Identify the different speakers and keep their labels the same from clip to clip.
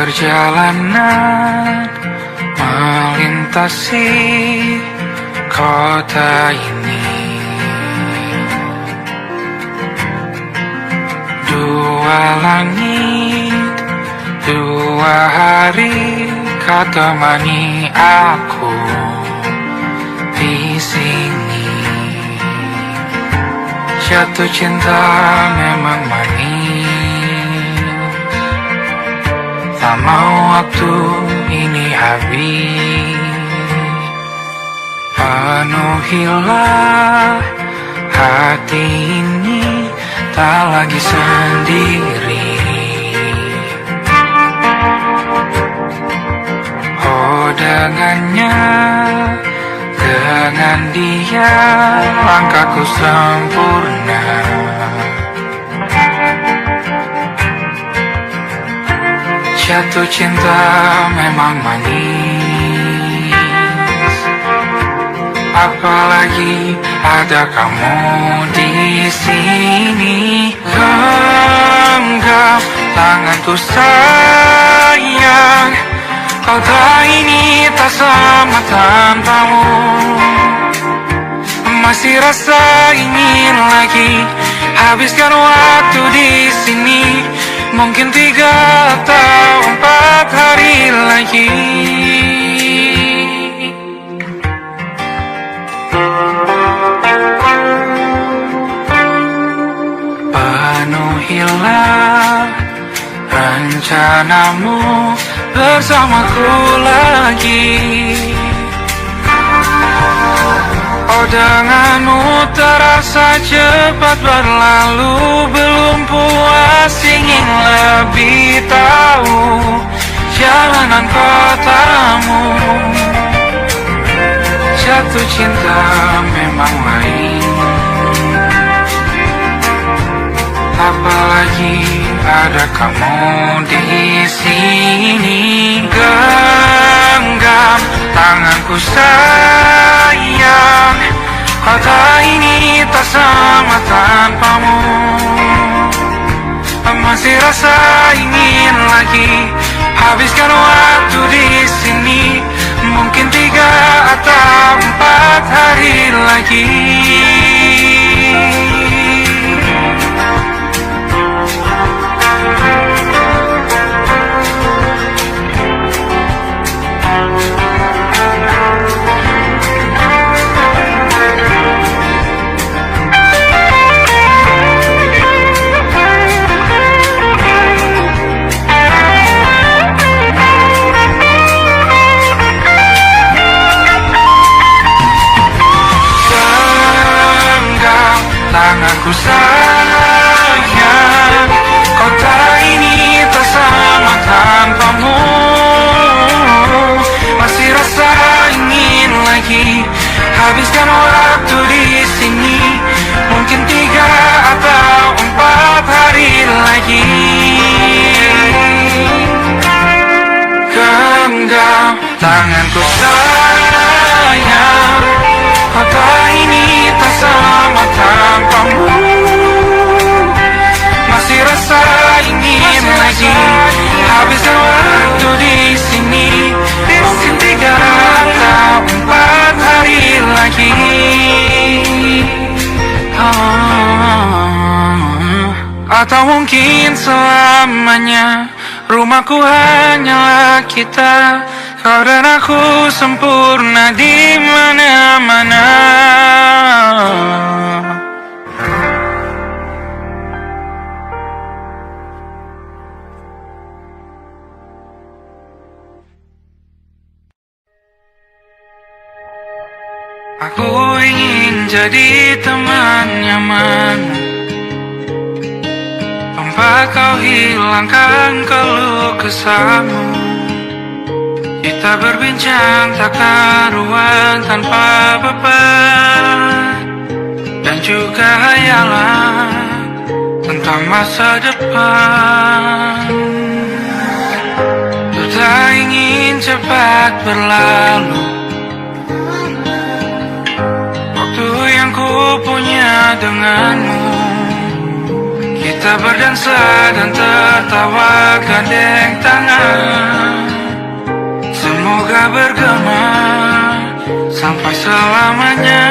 Speaker 1: perjalanan melintasi kota ini. Dua langit, dua hari kau temani aku di sini. Jatuh cinta memang manis, tak mau waktu ini habis. Penuhilah hati ini, tak lagi sendiri. Oh dengannya, dengan dia langkahku sempurna. Jatuh cinta memang manis, apalagi ada kamu di sini. Genggam tanganku sayang, kau tak ini tak sama tanpamu. Masih rasa ingin lagi habiskan waktu di sini. Mungkin 3 atau 4 hari lagi. Penuhilah rencanamu bersamaku lagi. Oh denganmu terasa cepat berlalu, belum puas ingin lebih tahu jalanan kotamu. Jatuh cinta memang lain, apalagi ada kamu di sini. Genggam tanganku sayang, kota ini tak sama tanpamu. Masih rasa ingin lagi habiskan waktu di sini. Mungkin 3 atau 4 hari lagi. Tanganku sayang, kota ini tak sama tanpamu. Masih rasa ingin lagi habiskan waktu di sini. Mungkin 3 atau 4 hari lagi. Genggam tanganku sayang, kota ini tak sama tanpamu. Masih rasa ingin lagi habiskan waktu di sini. Mungkin 3 atau 4 hari lagi. Atau mungkin selamanya. Rumahku hanyalah kita, kau dan aku sempurna di mana-mana. Aku ingin jadi teman nyaman, tempat kau hilangkan keluh kesahmu. Kita berbincang tak karuan tanpa beban, dan juga hayalan tentang masa depan. Ku tak ingin cepat berlalu, waktu yang ku punya denganmu. Kita berdansa dan tertawa gandeng tangan. sampai selamanya.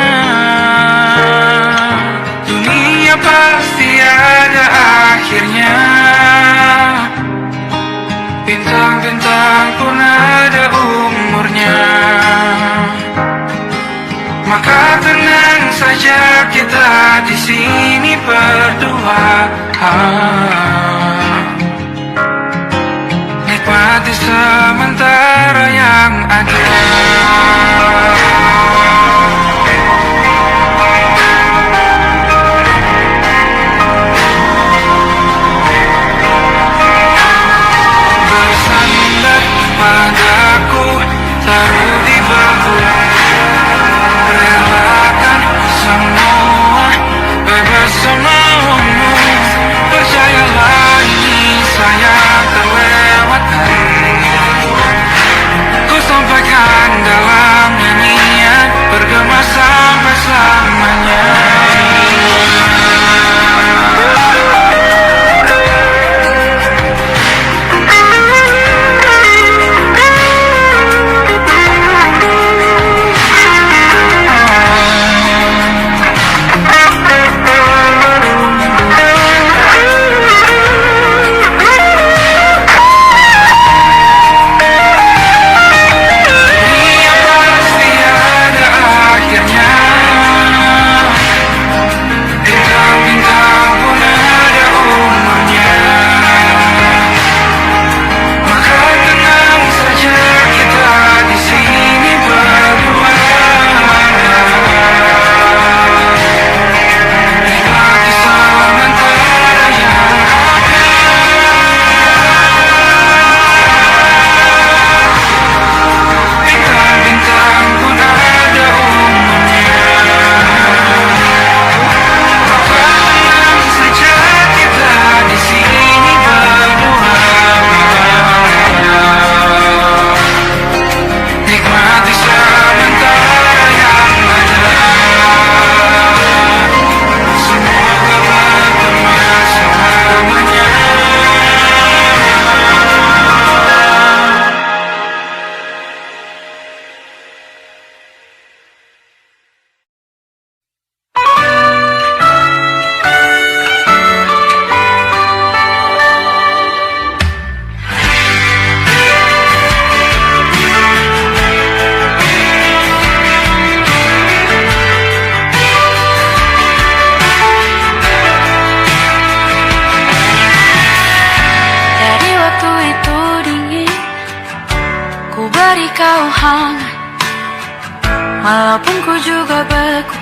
Speaker 1: Dunia pasti ada akhirnya. Bintang-bintang pun ada umurnya. Maka tenang saja kita di sini berdua. Nikmati sementara yang ada. Bersandar padaku, taruh di bahu. Relakan semua, bebas semaumu. Percayalah ini sayang terlewatkan. Ku sampaikan dalam nyanyian, bergema sampai selamanya.
Speaker 2: Walaupun ku juga beku,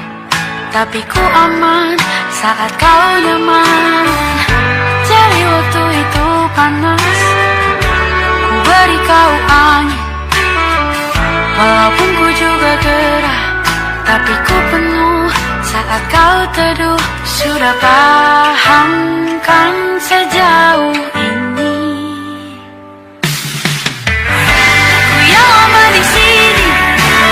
Speaker 2: tapi ku aman saat kau nyaman. Jadi waktu itu panas, ku beri kau angin. Walaupun ku juga gerah, tapi ku penuh saat kau teduh. Sudah paham kan sejauh ini? Ku yang lama di sini,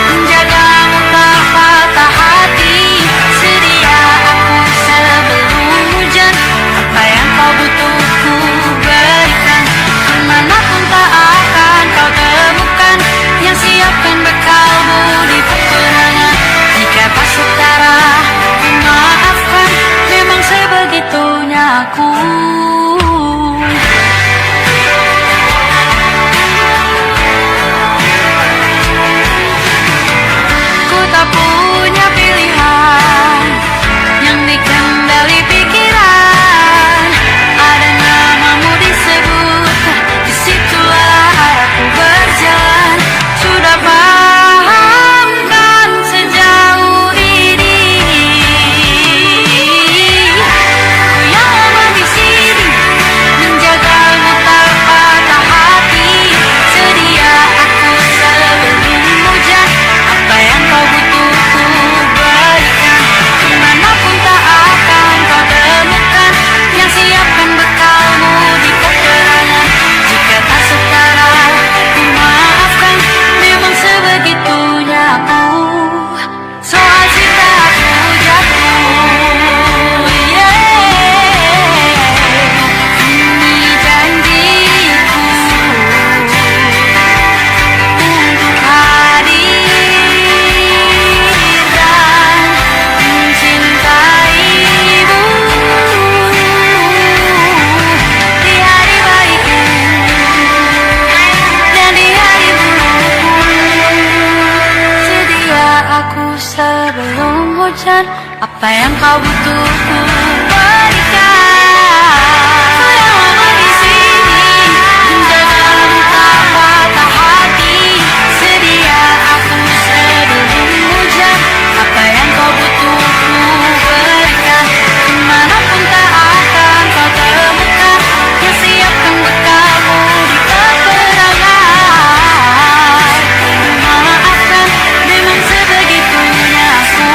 Speaker 2: menjagamu tak patah hati. Sedia aku sebelum hujan, apa yang kau butuh ku berikan. Kemanapun tak akan kau temukan yang siapkan bekalmu di peperangan. Jika tak setara, ku maafkan, memang sebegitunya aku. Apa yang kau butuh ku berikan. Ku yang lama di sini menjagamu tak patah hati. Sedia aku sebelum hujan. Apa yang kau butuh ku berikan. Kemanapun tak akan kau temukan yang siapkan bekalmu di peperangan. Memaafkan memang sebegitunya aku.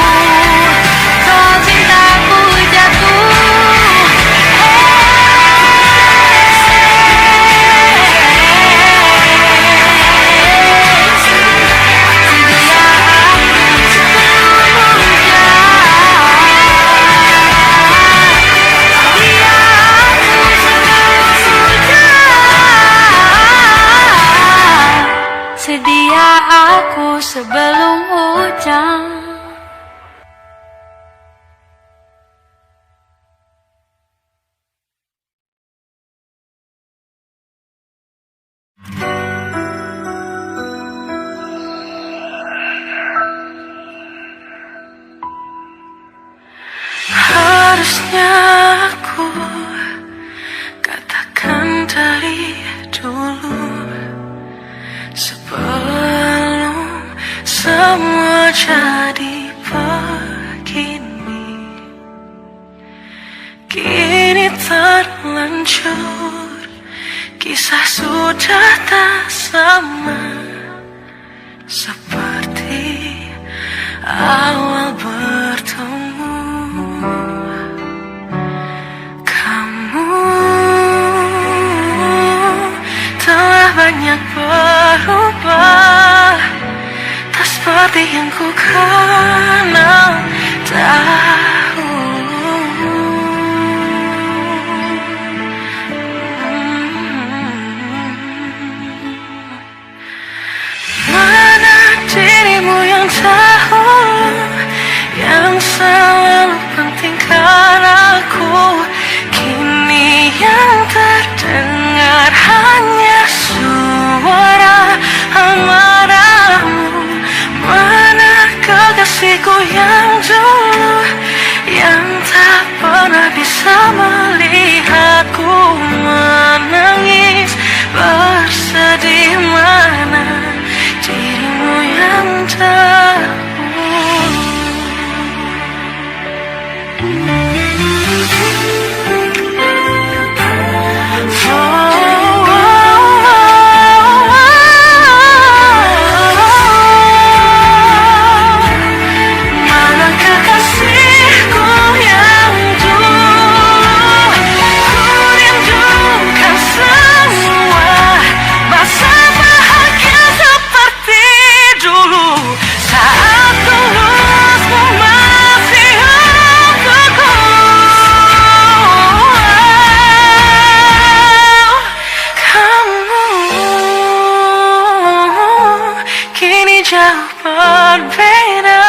Speaker 2: Kau cintaku jatuh. Sedia aku sebelum hujan. Sedia aku sebelum hujan. Harusnya aku katakan dari dulu, sebelum semua jadi begini. Kini terlanjur, kisah sudah tak sama seperti awal bertemu. Kamu telah banyak berubah, tak seperti yang ku kenal dahulu. Mana dirimu yang dahulu, yang selalu pentingkan aku. Kini yang terdengar hanya suara amarahmu. Mana kekasihku yang dulu, yang tak pernah bisa melihatku menangis bersedih. Mana dirimu yang dahulu. Mana kekasihku yang dulu, ku rindukan semua masa bahagia seperti dulu. Saat tulusmu masih untukku. Kamu kini jauh berbeda,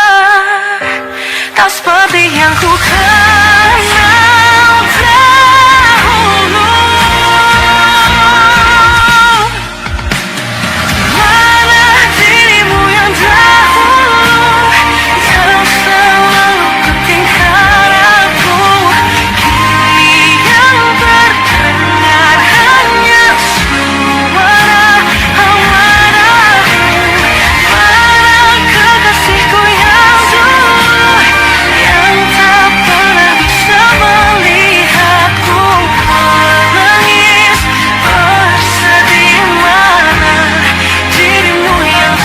Speaker 2: tak seperti yang ku kenal dahulu. Mana dirimu yang dahulu, yang selalu pentingkan aku. Kini yang terdengar hanya suara amarahmu. Mana kekasihku yang dulu, yang tak pernah bisa melihatku menangis bersedih. Mana dirimu yang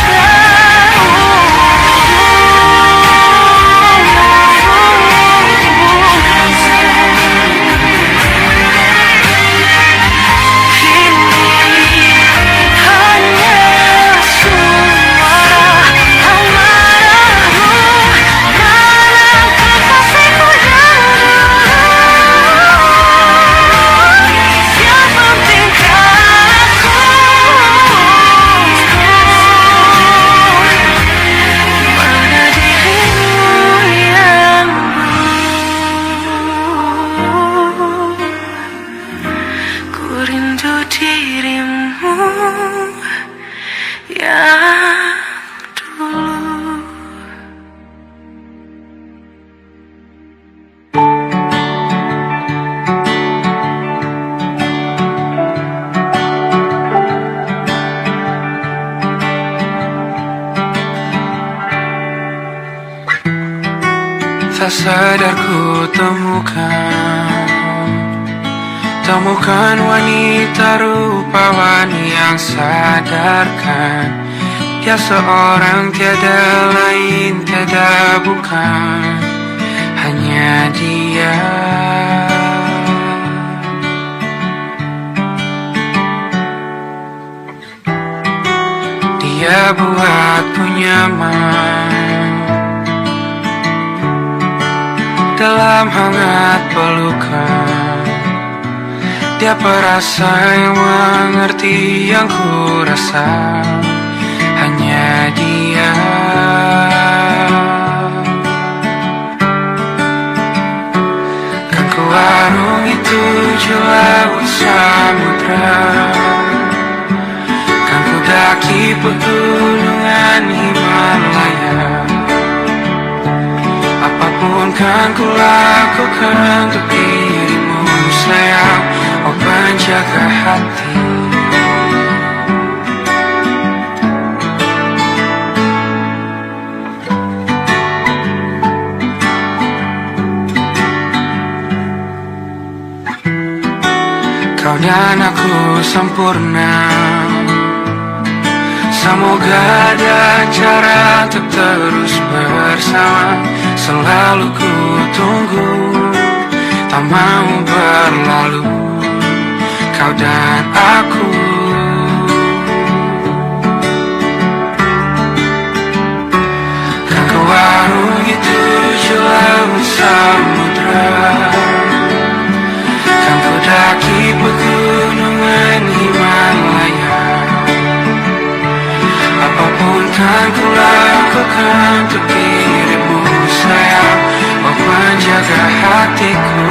Speaker 2: kini hanya suara amarahmu. Mana kekasihku yang dulu, yang pentingkan aku. Mana dirimu yang dulu, ku rindu dirimu yang dulu.
Speaker 1: tak sadar ku temukan wanita rupawan yang sadarkan dia seorang, tiada lain, tiada bukan, hanya dia. Dia buatku nyaman dalam hangat pelukan. Dia perasa yang mengerti yang ku rasa, hanya dia. Kan ku arungi tujuh laut samudra, kan ku daki pegunungan Himalaya. Apapun kan ku lakukan untuk dirimu sayang, oh penjaga hati. Kau dan aku sempurna, semoga ada cara untuk terus bersama. Selalu ku tunggu, tak mau berlalu, kau dan aku. Kan ku arungi tujuh laut samudra, kan ku daki pegunungan Himalaya. Apapun kan ku lakukan untuk dirimu sayang, oh penjaga hatiku.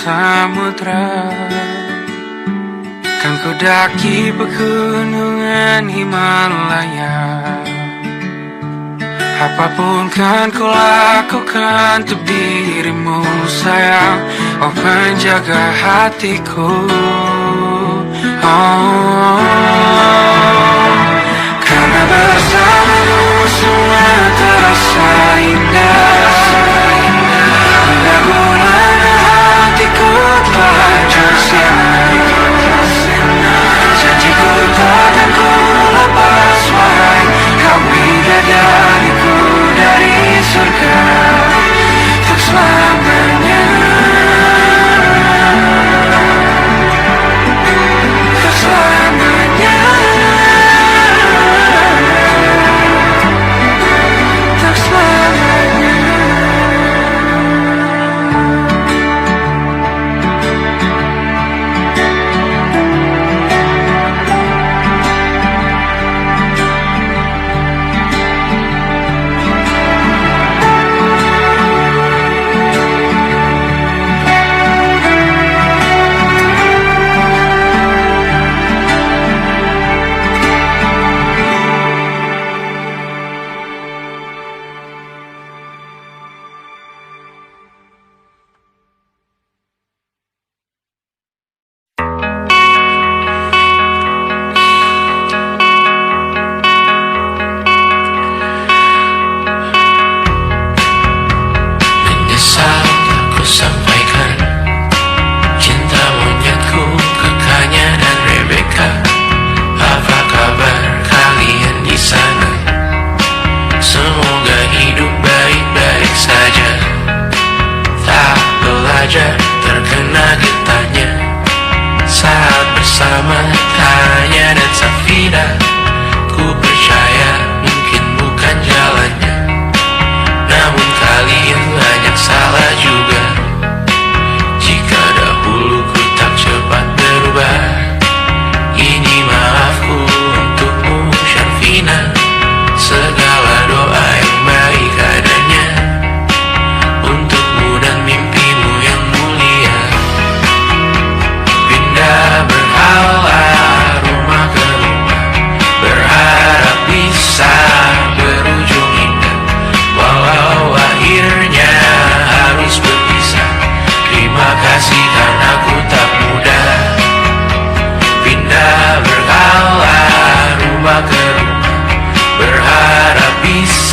Speaker 1: Samudra, kan ku daki pegunungan Himalaya. Apapun kan ku lakukan untuk dirimu sayang, oh penjaga hatiku. Oh, karena bersamamu semua terasa indah. Hatiku telah tersinar, janjiku takkan ku lepas wahai kau bidadariku dari surga untuk selamanya, untuk selamanya.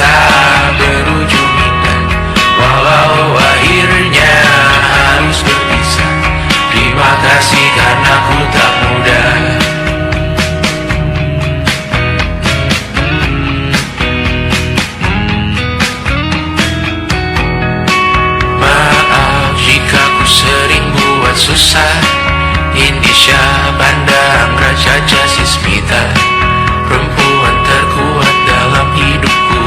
Speaker 3: kisah berujung indah, walau akhirnya harus berpisah. Terima kasih karena ku tak mudah. Maaf jika ku sering buat susah. Indonesia pandang Raja Jasismita, perempuan terkuat dalam hidupku.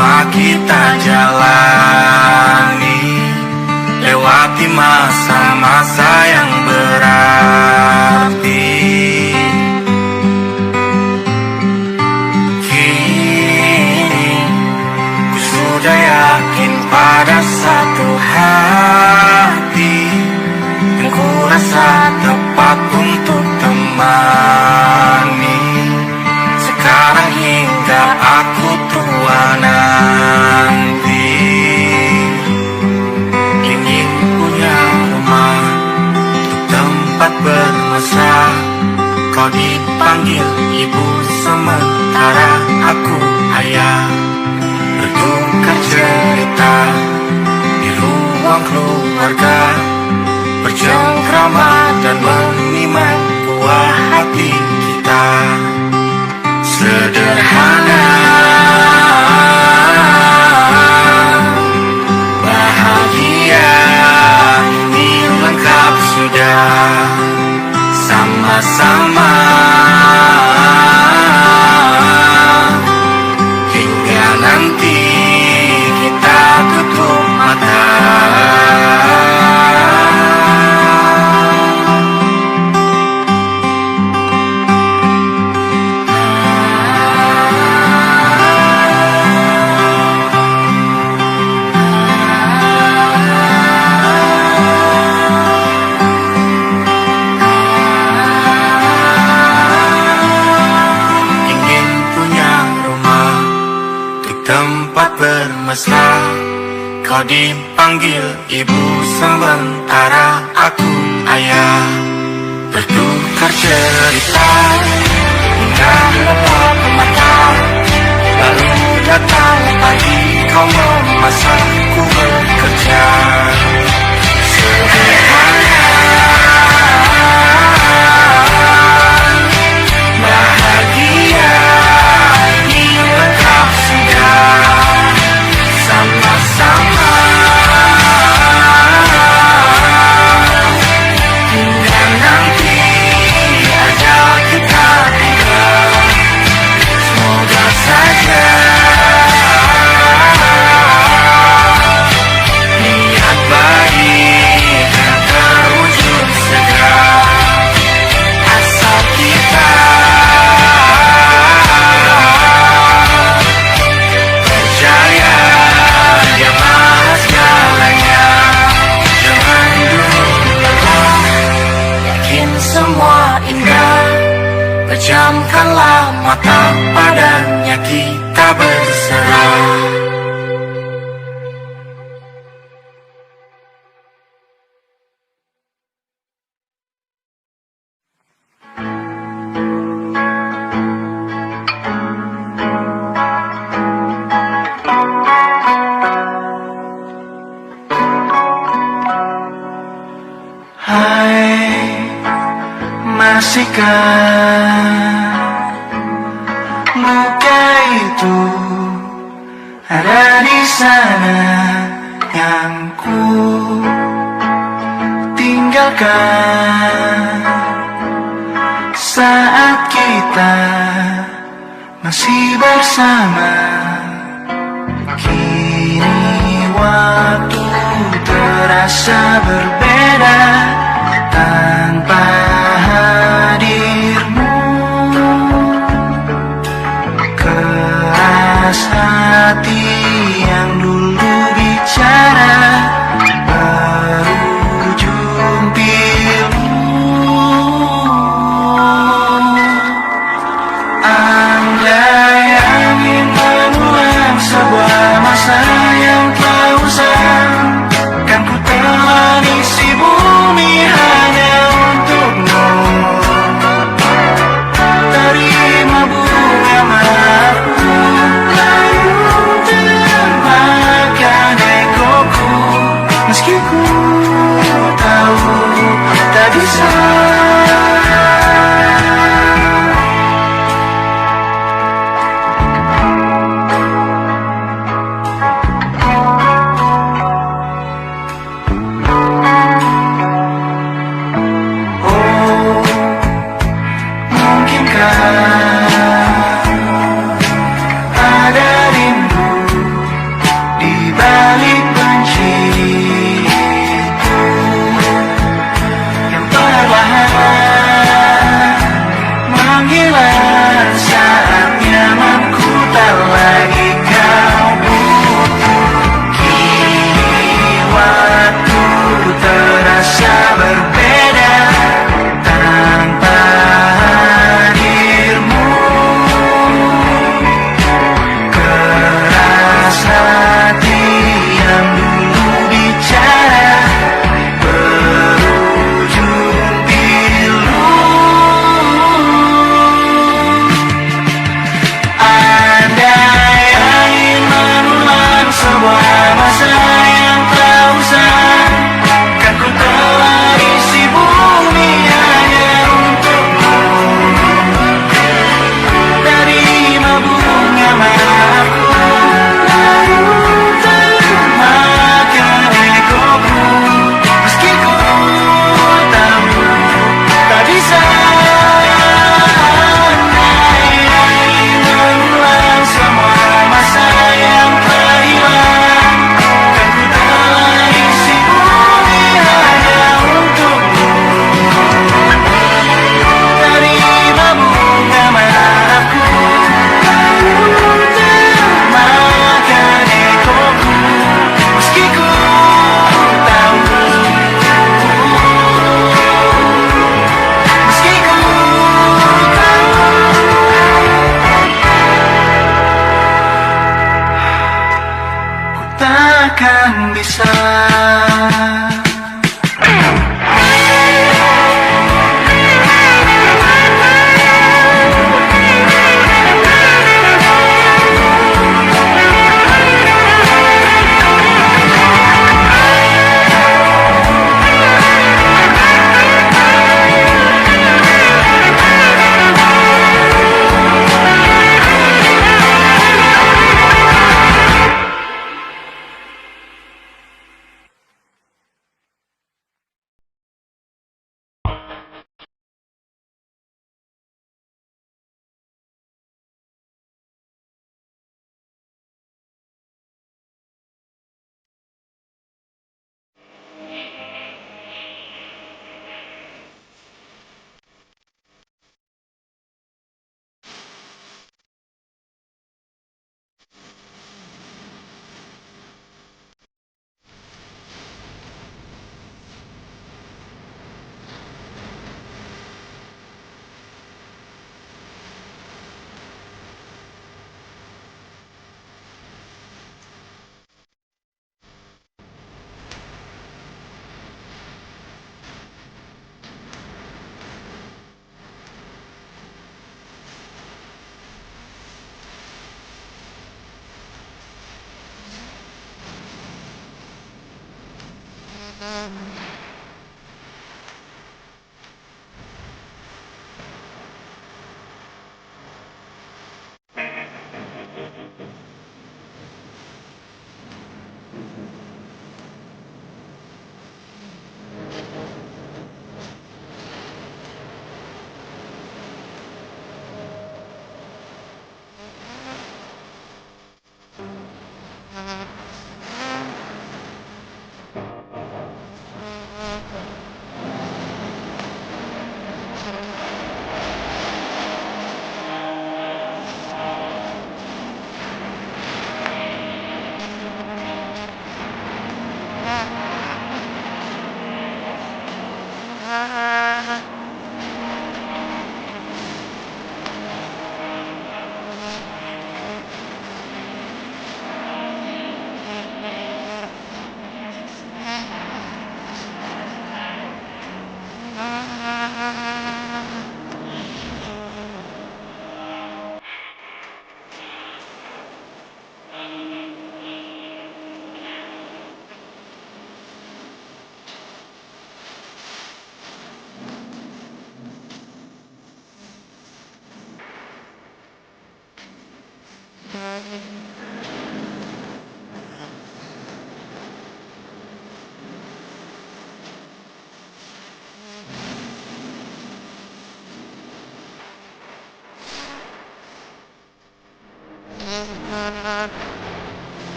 Speaker 4: sama kita jalani, lewati masa-masa yang berarti. Kini ku sudah yakin pada satu hati yang ku rasa tepat untuk temani. Sekarang hingga aku tua nanti, ingin punya rumah untuk tempat bermesra. Kau dipanggil ibu sementara aku ayah, bertukar cerita di ruang keluarga, bercengkrama dan menimang buah hati kita. Sederhana, bahagia, ini lengkap sudah. Sama-sama hingga nanti kita tutup mata. Tempat bermesra, kau dipanggil ibu sementara aku ayah, bertukar cerita hingga lelap mata. Lalu datang pagi, kau memasakku bekerja. Sederhana, bahagia, ini lengkap sudah. Sama-sama hingga nanti ajal kita tiba. Semoga saja niat baik akan terwujud segera, asal kita percaya Dia Maha segalanya. Jangan dulu lelah, yakin semua indah. Pejamkanlah mata, padanya kita berserah.
Speaker 5: Hai, masihkah luka itu ada di sana yang ku tinggalkan saat kita masih bersama. Kini waktu terasa berbeda tanpa hadirmu. Keras hati yang dulu bicara berujung pilu. Andai angin mengulang sebuah masa yang telah usang, kan ku temani si bumi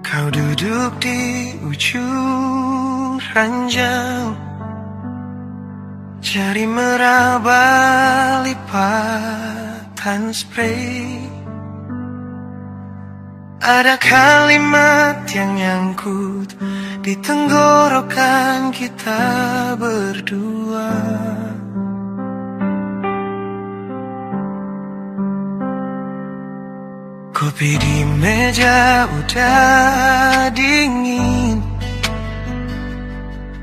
Speaker 5: Kau duduk di ujung ranjau, jari meraba lipatan spray. Ada kalimat yang nyangkut di tenggorokan kita berdua. Kopi di meja udah dingin,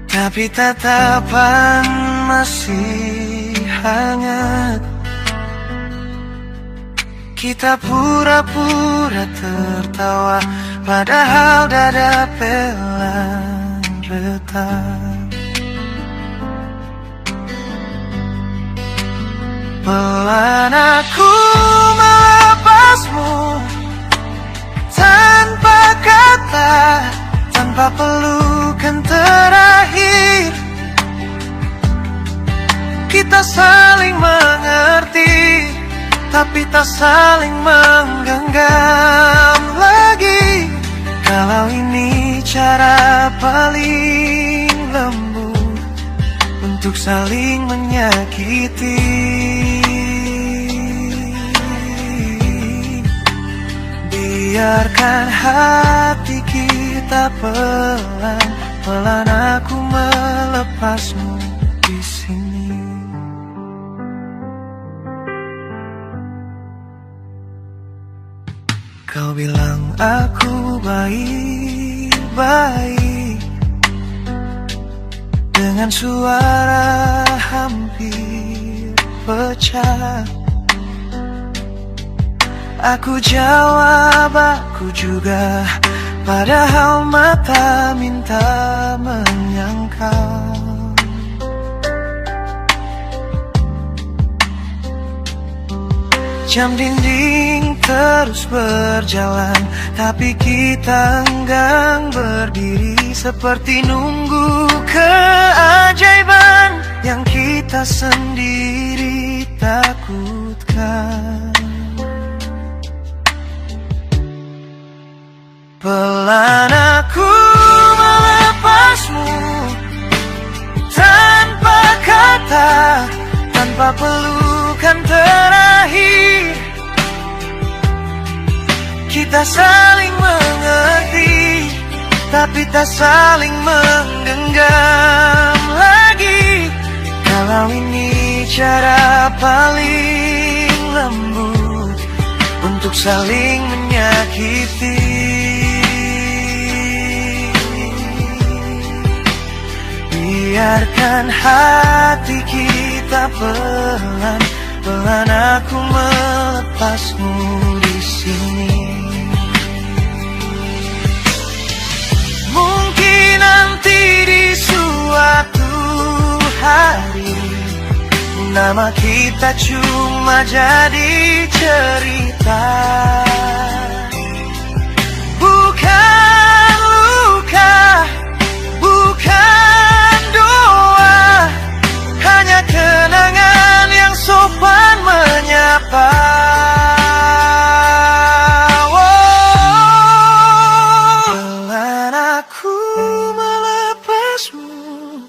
Speaker 5: tapi tatapan masih hangat. Kita pura-pura tertawa, padahal dada pelan retak. Pelan aku melepasmu, tanpa kata, tanpa pelukan terakhir. Kita saling mengerti, tapi tak saling menggenggam lagi. Kalau ini cara paling lembut untuk saling menyakiti. Biarkan hati kita pelan-pelan aku melepasmu di sini. Kau bilang aku baik-baik, dengan suara hampir pecah. Aku jawab aku juga, padahal mata minta menyangkal. Jam dinding terus berjalan, tapi kita enggan berdiri, seperti nunggu keajaiban yang kita sendiri takutkan. Pelan aku melepasmu, tanpa kata, tanpa pelukan terakhir. saling mengerti, tapi tak saling menggenggam lagi. Kalau ini cara paling lembut untuk saling menyakiti. Biarkan hati kita pelan-pelan aku melepasmu di sini. Mungkin nanti di suatu hari nama kita cuma jadi cerita, bukan luka, bukan doa, hanya kenangan yang sopan menyapa. Pelan aku melepasmu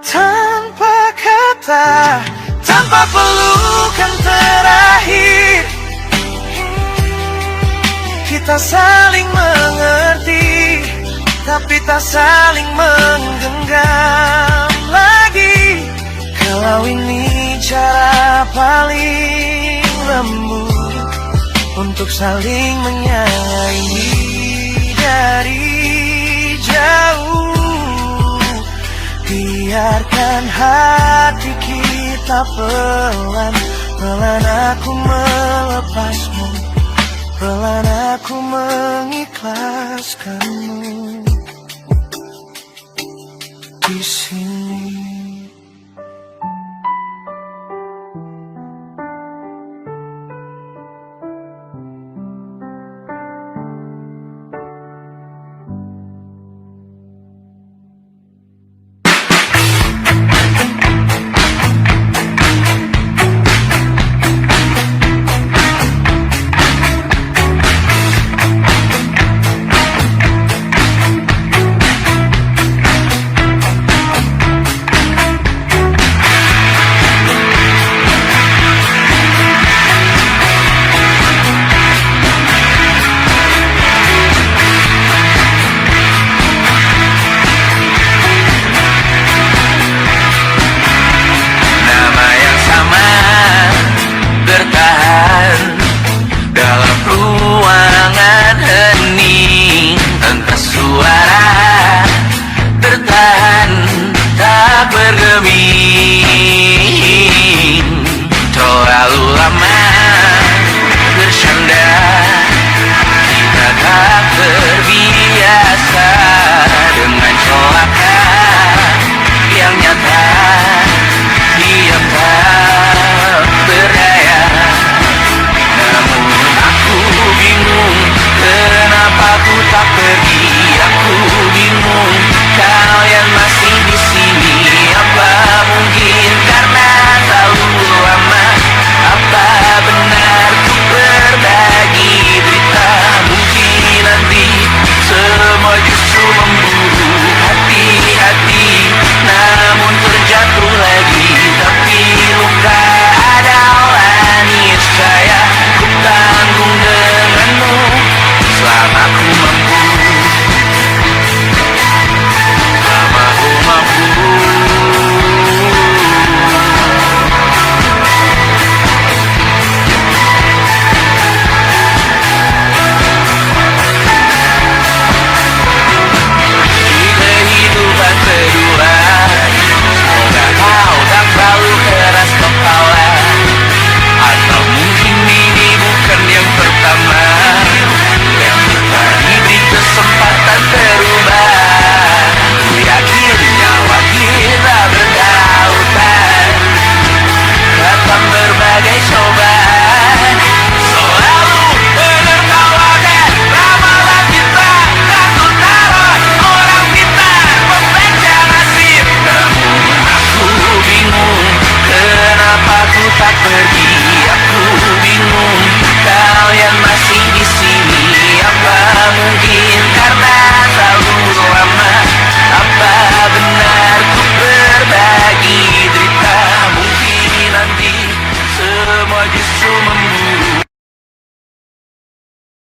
Speaker 5: tanpa kata, tanpa pelukan terakhir. Kita saling mengerti, tapi tak saling menggenggam lagi. Kalau ini cara paling lembut untuk saling menyayangi dari jauh. Biarkan hati kita pelan-pelan aku melepasmu, pelan aku mengikhlaskanmu di sini.